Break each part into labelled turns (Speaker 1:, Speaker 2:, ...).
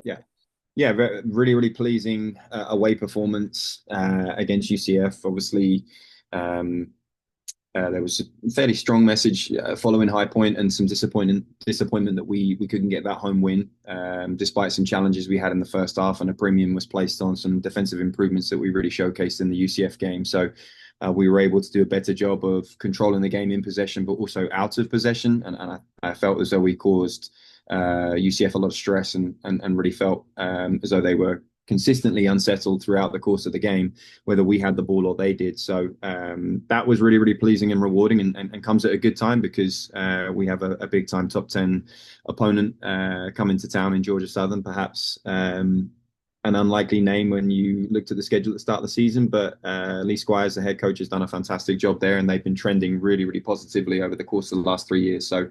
Speaker 1: Yeah. Yeah, really, really pleasing away performance against UCF. Obviously, um, there was a fairly strong message following High Point and some disappointment that we couldn't get that home win, despite some challenges we had in the first half, and a premium was placed on some defensive improvements that we really showcased in the UCF game. So we were able to do a better job of controlling the game in possession, but also out of possession. And I felt as though we caused UCF a lot of stress and really felt as though they were consistently unsettled throughout the course of the game, whether we had the ball or they did. So that was really, really pleasing and rewarding, and comes at a good time because we have a big time top 10 opponent coming to town in Georgia Southern, perhaps an unlikely name when you looked at the schedule at the start of the season. But Lee Squires, the head coach, has done a fantastic job there, and they've been trending really, really positively over the course of the last 3 years. So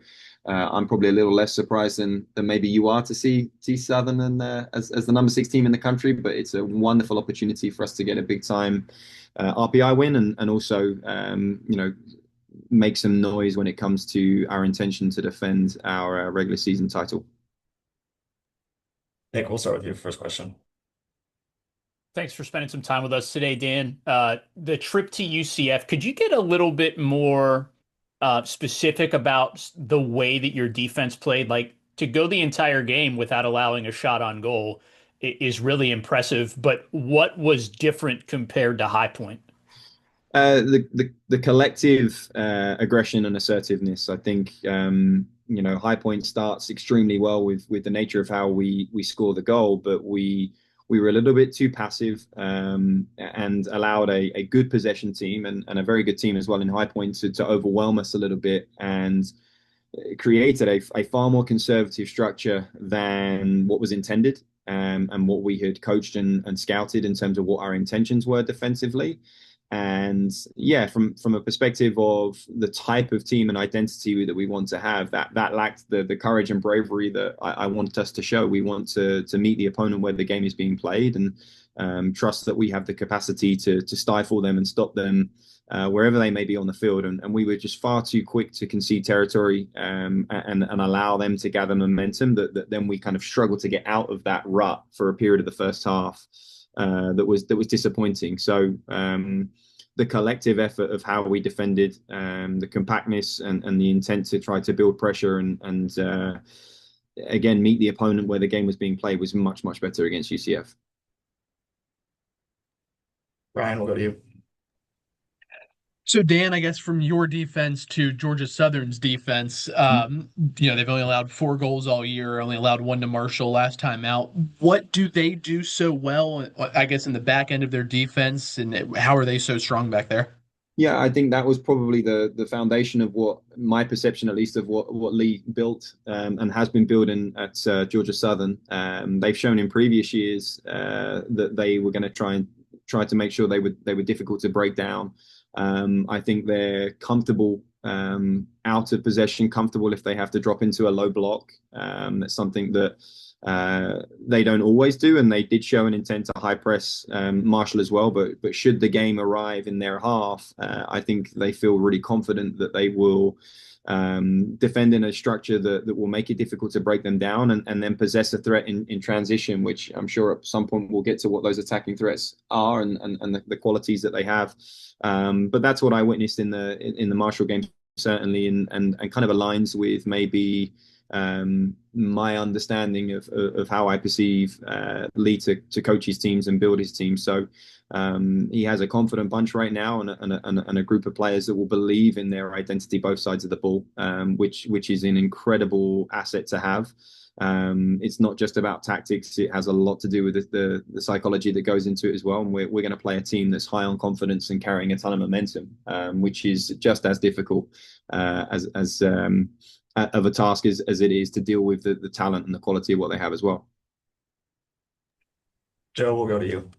Speaker 1: I'm probably a little less surprised than maybe you are to see Southern and as the number 6 team in the country. But it's a wonderful opportunity for us to get a big time RPI win, and also make some noise when it comes to our intention to defend our regular season title.
Speaker 2: Nick, we'll start with you. First question.
Speaker 3: Thanks for spending some time with us today, Dan. The trip to UCF, could you get a little bit more specific about the way that your defense played? Like to go the entire game without allowing a shot on goal is really impressive, but what was different compared to High Point?
Speaker 1: The collective aggression and assertiveness. I think High Point starts extremely well with the nature of how we score the goal, but we were a little bit too passive and allowed a good possession team and a very good team as well in High Point to overwhelm us a little bit, and created a far more conservative structure than what was intended, and what we had coached and scouted in terms of what our intentions were defensively. And yeah, from a perspective of the type of team and identity that we want to have, that lacked the courage and bravery that I want us to show. We want to meet the opponent where the game is being played, and trust that we have the capacity to stifle them and stop them wherever they may be on the field. And we were just far too quick to concede territory, and allow them to gather momentum. That then we kind of struggled to get out of that rut for a period of the first half. That was disappointing. So the collective effort of how we defended, the compactness and the intent to try to build pressure and again meet the opponent where the game was being played was much, much better against UCF.
Speaker 2: Ryan, we'll go to you.
Speaker 4: So Dan, I guess from your defense to Georgia Southern's defense, they've only allowed 4 goals all year, only allowed one to Marshall last time out. What do they do so well, I guess, in the back end of their defense, and how are they so strong back there?
Speaker 1: Yeah, I think that was probably the foundation of what my perception, at least, of what Lee built and has been building at Georgia Southern. They've shown in previous years that they were going to try to make sure they were difficult to break down. I think they're comfortable out of possession, comfortable if they have to drop into a low block. That's something that they don't always do, and they did show an intent to high press Marshall as well. But should the game arrive in their half, I think they feel really confident that they will defend in a structure that will make it difficult to break them down, and then possess a threat in transition, which I'm sure at some point we'll get to what those attacking threats are and the qualities that they have. But that's what I witnessed in the Marshall game, certainly, and kind of aligns with maybe my understanding of how I perceive Lee to coach his teams and build his team. So he has a confident bunch right now, and a group of players that will believe in their identity both sides of the ball, which is an incredible asset to have. It's not just about tactics; it has a lot to do with the psychology that goes into it as well. And we're going to play a team that's high on confidence and carrying a ton of momentum, which is just as difficult as of a task as it is to deal with the talent and the quality of what they have as well.
Speaker 2: Joe, we'll go to you.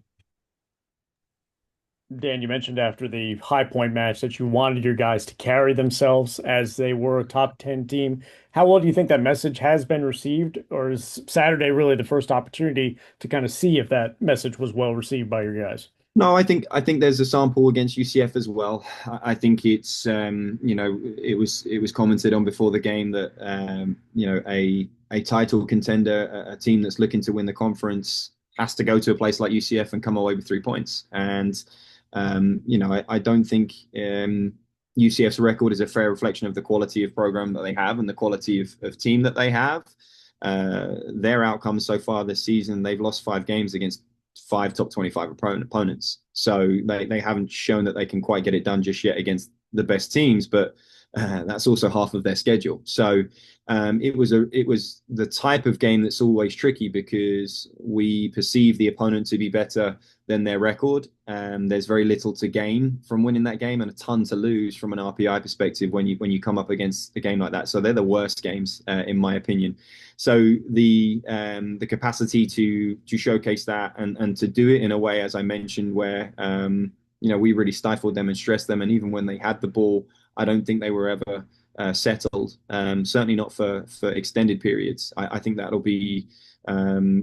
Speaker 5: Dan, you mentioned after the High Point match that you wanted your guys to carry themselves as they were a top 10 team. How well do you think that message has been received, or is Saturday really the first opportunity to kind of see if that message was well received by your guys?
Speaker 1: No, I think there's a sample against UCF as well. I think it's it was commented on before the game that a title contender, a team that's looking to win the conference, has to go to a place like UCF and come away with 3 points. And I don't think UCF's record is a fair reflection of the quality of program that they have and the quality of team that they have. Their outcomes so far this season, they've lost 5 games against 5 top 25 opponents. So they haven't shown that they can quite get it done just yet against the best teams, but that's also half of their schedule. So it was the type of game that's always tricky because we perceive the opponent to be better than their record. There's very little to gain from winning that game and a ton to lose from an RPI perspective when you come up against a game like that. So they're the worst games in my opinion. So the capacity to showcase that and to do it in a way, as I mentioned, where we really stifled them and stressed them, and even when they had the ball, I don't think they were ever settled. Certainly not for extended periods. I think that'll be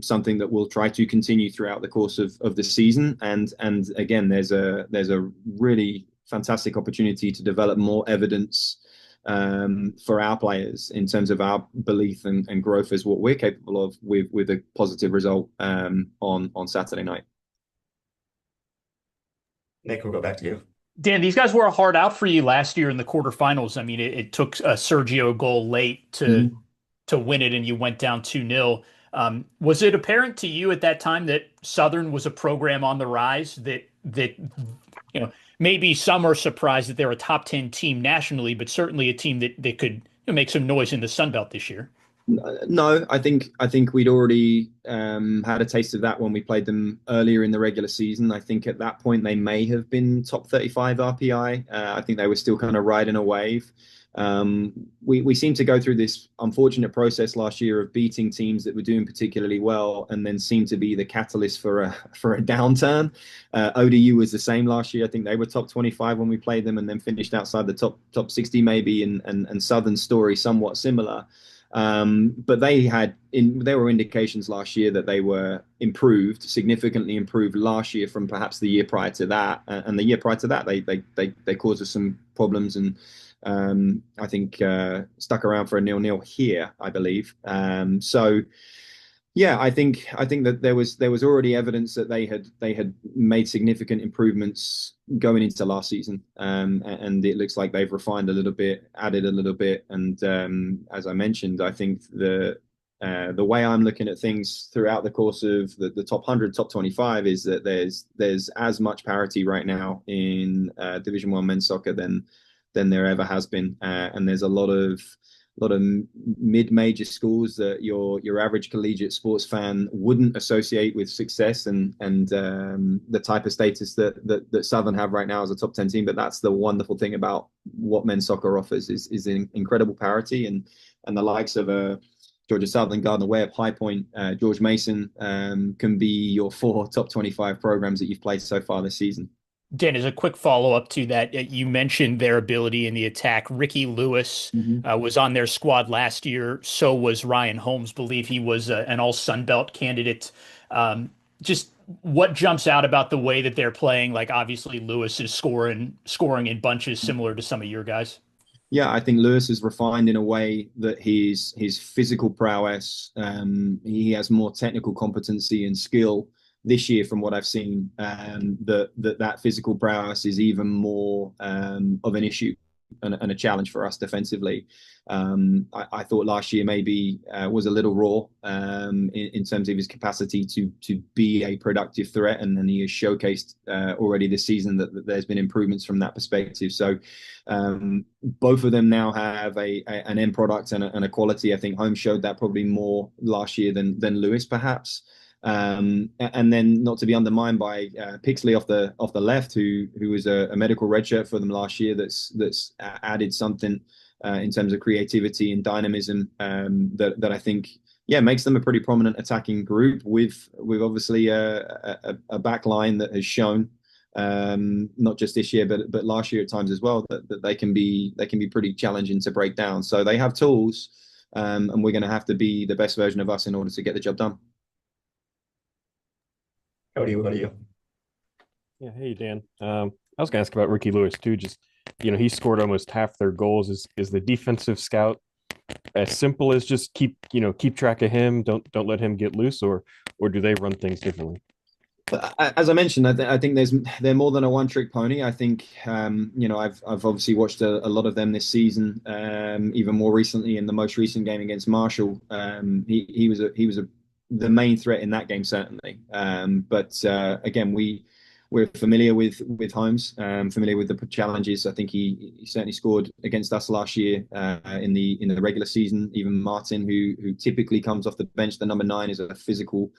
Speaker 1: something that we'll try to continue throughout the course of the season. And again, there's a really fantastic opportunity to develop more evidence for our players in terms of our belief and growth as what we're capable of with a positive result on Saturday night.
Speaker 2: Nick, we'll go back to you.
Speaker 3: Dan, these guys were a hard out for you last year in the quarterfinals. I mean, it took a Sergio goal late to win it, and you went down 2-0. Was it apparent to you at that time that Southern was a program on the rise, that maybe some are surprised that they're a top 10 team nationally, but certainly a team that could make some noise in the Sun Belt this year?
Speaker 1: No, I think we'd already had a taste of that when we played them earlier in the regular season. I think at that point they may have been top 35 RPI. I think they were still kind of riding a wave. We seemed to go through this unfortunate process last year of beating teams that were doing particularly well, and then seemed to be the catalyst for a downturn. ODU was the same last year. I think they were top 25 when we played them, and then finished outside the top 60 maybe. And Southern's story somewhat similar. But there were indications last year that they were significantly improved last year from perhaps the year prior to that. And the year prior to that, they caused us some problems, and I think stuck around for a 0-0 here, I believe. So yeah, I think that there was already evidence that they had made significant improvements going into last season, and it looks like they've refined a little bit, added a little bit, and as I mentioned, I think the way I'm looking at things throughout the course of the top 100, top 25 is that there's as much parity right now in Division 1 men's soccer than there ever has been, and there's a lot of mid-major schools that your average collegiate sports fan wouldn't associate with success and the type of status that Southern have right now as a top 10 team. But that's the wonderful thing about what men's soccer offers is an incredible parity, and the likes of Georgia Southern, Gardner Webb, High Point, George Mason can be your 4 top 25 programs that you've played so far this season.
Speaker 3: Dan, as a quick follow-up to that, you mentioned their ability in the attack. Ricky Lewis was on their squad last year. So was Ryan Holmes. Believe he was an all-Sun Belt candidate. Just what jumps out about the way that they're playing? Like, obviously, Lewis is scoring in bunches similar to some of your guys.
Speaker 1: Yeah, I think Lewis is refined in a way that his physical prowess, he has more technical competency and skill this year from what I've seen, that physical prowess is even more of an issue and a challenge for us defensively. I thought last year maybe was a little raw in terms of his capacity to be a productive threat, and then he has showcased already this season that there's been improvements from that perspective. So both of them now have an end product and a quality. I think Holmes showed that probably more last year than Lewis perhaps. And then not to be undermined by Pixley off the left, who was a medical redshirt for them last year. That's added something in terms of creativity and dynamism that I think makes them a pretty prominent attacking group with obviously a back line that has shown not just this year but last year at times as well that they can be pretty challenging to break down. So they have tools, and we're going to have to be the best version of us in order to get the job done.
Speaker 2: Cody, what about you?
Speaker 6: Yeah, hey Dan. I was gonna ask about Ricky Lewis too. Just he scored almost half their goals. Is the defensive scout as simple as just keep track of him, don't let him get loose, or do they run things differently?
Speaker 1: As I mentioned, I think they're more than a one-trick pony. I think I've obviously watched a lot of them this season. Even more recently in the most recent game against Marshall, he was the main threat in that game certainly. But again, we're familiar with Holmes, familiar with the challenges. I think he certainly scored against us last year in the regular season. Even Martin, who typically comes off the bench, the number 9, is a physical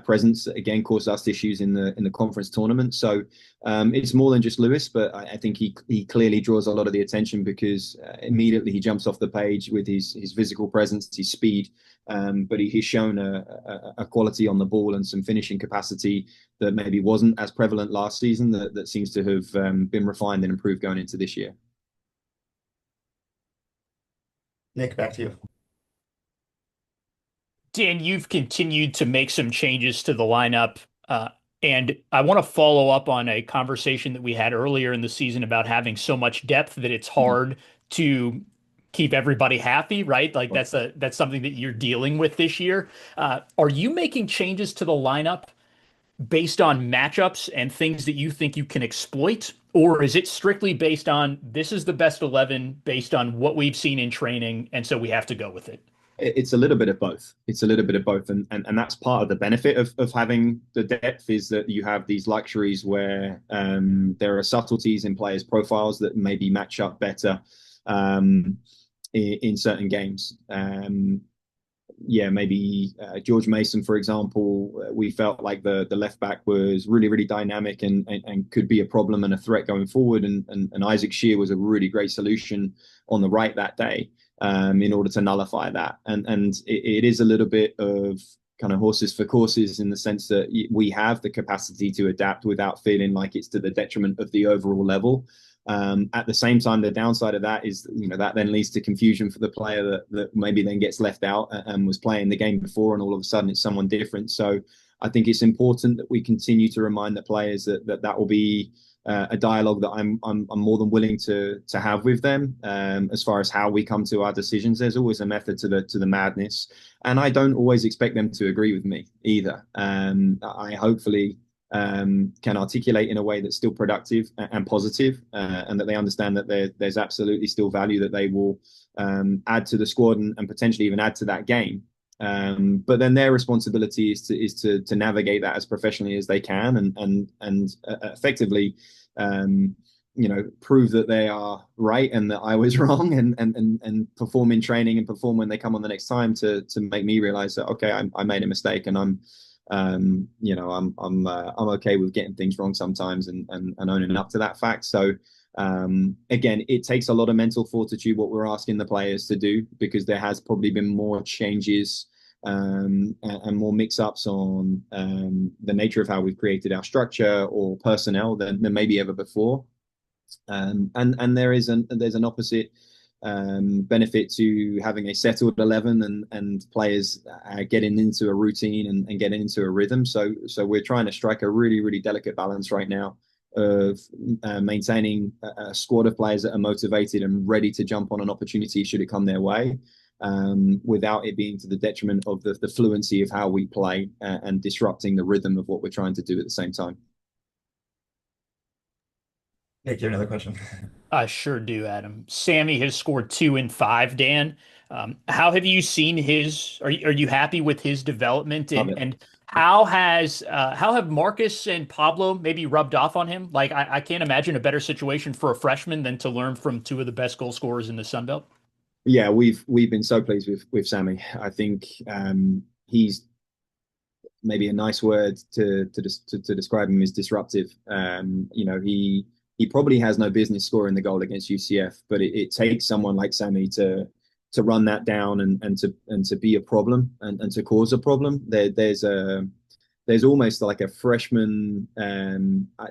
Speaker 1: presence that again caused us issues in the conference tournament. So it's more than just Lewis, but I think he clearly draws a lot of the attention because immediately he jumps off the page with his physical presence, his speed, but he's shown a quality on the ball and some finishing capacity that maybe wasn't as prevalent last season that seems to have been refined and improved going into this year.
Speaker 2: Nick, back to you.
Speaker 3: Dan, you've continued to make some changes to the lineup. And I want to follow up on a conversation that we had earlier in the season about having so much depth that it's hard to keep everybody happy, right? Like that's something that you're dealing with this year. Are you making changes to the lineup based on matchups and things that you think you can exploit? Or is it strictly based on this is the best 11 based on what we've seen in training, and so we have to go with it?
Speaker 1: It's a little bit of both. It's a little bit of both. And that's part of the benefit of having the depth is that you have these luxuries where there are subtleties in players' profiles that maybe match up better in certain games. Maybe George Mason, for example, we felt like the left back was really, really dynamic and could be a problem and a threat going forward. And Isaac Shear was a really great solution on the right that day. In order to nullify that. And it is a little bit of kind of horses for courses in the sense that we have the capacity to adapt without feeling like it's to the detriment of the overall level. At the same time, the downside of that is, that then leads to confusion for the player that maybe then gets left out and was playing the game before and all of a sudden it's someone different. So I think it's important that we continue to remind the players that will be a dialogue that I'm more than willing to have with them as far as how we come to our decisions. There's always a method to the madness, and I don't always expect them to agree with me either. I hopefully can articulate in a way that's still productive and positive, and that they understand that there's absolutely still value that they will add to the squad and potentially even add to that game. But then their responsibility is to navigate that as professionally as they can and effectively, prove that they are right and that I was wrong and perform in training and perform when they come on the next time to make me realize that, okay, I made a mistake and I'm okay with getting things wrong sometimes and owning up to that fact. So again, it takes a lot of mental fortitude what we're asking the players to do, because there has probably been more changes and more mix-ups on the nature of how we've created our structure or personnel than maybe ever before. And there's an opposite benefit to having a settled 11 and players getting into a routine and getting into a rhythm. So we're trying to strike a really, really delicate balance right now of maintaining a squad of players that are motivated and ready to jump on an opportunity should it come their way, without it being to the detriment of the fluency of how we play and disrupting the rhythm of what we're trying to do at the same time.
Speaker 2: Nick, you have another question?
Speaker 3: I sure do, Adam. Sammy has scored 2 and 5, Dan. How have you seen are you happy with his development and how have Marcus and Pablo maybe rubbed off on him? Like I can't imagine a better situation for a freshman than to learn from 2 of the best goal scorers in the Sun Belt.
Speaker 1: Yeah, we've been so pleased with Sammy. I think he's maybe a nice word to describe him is disruptive. He probably has no business scoring the goal against UCF, but it takes someone like Sammy to run that down and to be a problem and to cause a problem. There's almost like a freshman,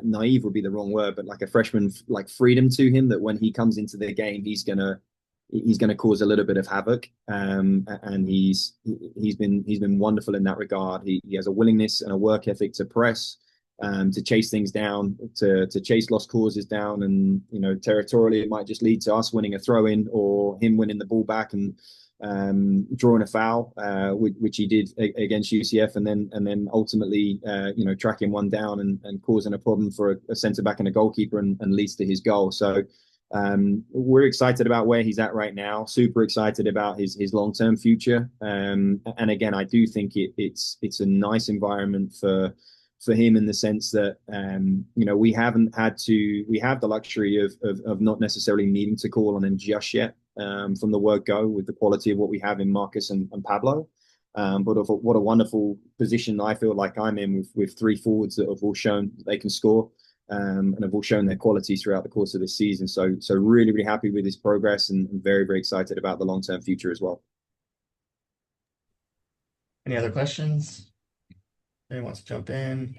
Speaker 1: naive would be the wrong word, but like a freshman like freedom to him that when he comes into the game, he's gonna cause a little bit of havoc. And he's been wonderful in that regard. He has a willingness and a work ethic to press, to chase things down, to chase lost causes down, and territorially it might just lead to us winning a throw in or him winning the ball back and drawing a foul, which he did against UCF, and then ultimately tracking one down and causing a problem for a centre back and a goalkeeper, and leads to his goal. So we're excited about where he's at right now. Super excited about his long-term future. And again, I do think it's a nice environment for him, in the sense that we have the luxury of not necessarily needing to call on him just yet, from the word go, with the quality of what we have in Marcus and Pablo. But what a wonderful position I feel like I'm in, with three forwards that have all shown they can score, and have all shown their qualities throughout the course of this season. So really, really happy with his progress, and very, very excited about the long-term future as well.
Speaker 2: Any other questions? Anyone wants to jump in?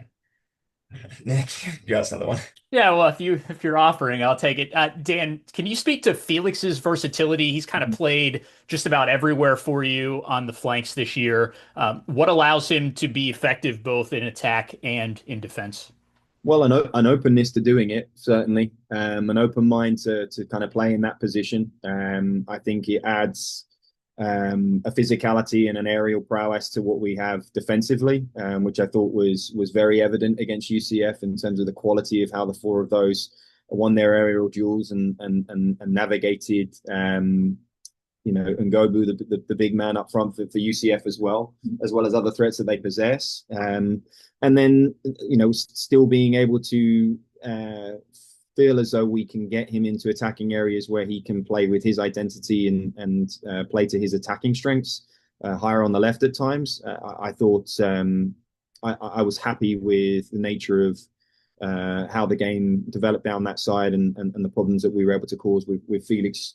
Speaker 2: Nick, you got another one.
Speaker 3: Yeah, well, if you're offering, I'll take it. Dan, can you speak to Felix's versatility? He's kind of played just about everywhere for you on the flanks this year. What allows him to be effective both in attack and in defense?
Speaker 1: Well, an openness to doing it, certainly. An open mind to kind of play in that position. I think it adds a physicality and an aerial prowess to what we have defensively, which I thought was very evident against UCF, in terms of the quality of how the four of those won their aerial duels and navigated Ngobu, the big man up front for UCF, as well as other threats that they possess. And then, still being able to feel as though we can get him into attacking areas where he can play with his identity and play to his attacking strengths, higher on the left at times. I thought I was happy with the nature of how the game developed down that side, and the problems that we were able to cause with Felix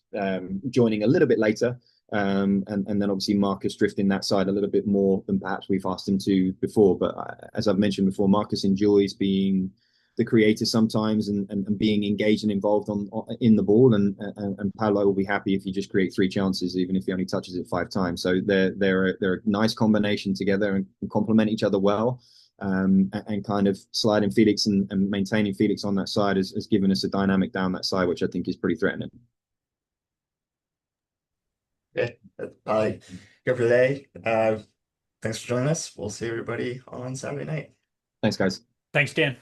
Speaker 1: joining a little bit later, and then obviously Marcus drifting that side a little bit more than perhaps we've asked him to before. But as I've mentioned before, Marcus enjoys being the creator sometimes, and being engaged and involved in the ball, and Paolo will be happy if you just create 3 chances, even if he only touches it 5 times. So they're a nice combination together, and complement each other well. And kind of sliding Felix and maintaining Felix on that side has given us a dynamic down that side, which I think is pretty threatening.
Speaker 2: Okay, that's probably good for today. Thanks for joining us. We'll see everybody on Saturday night.
Speaker 1: Thanks, guys.
Speaker 3: Thanks, Dan.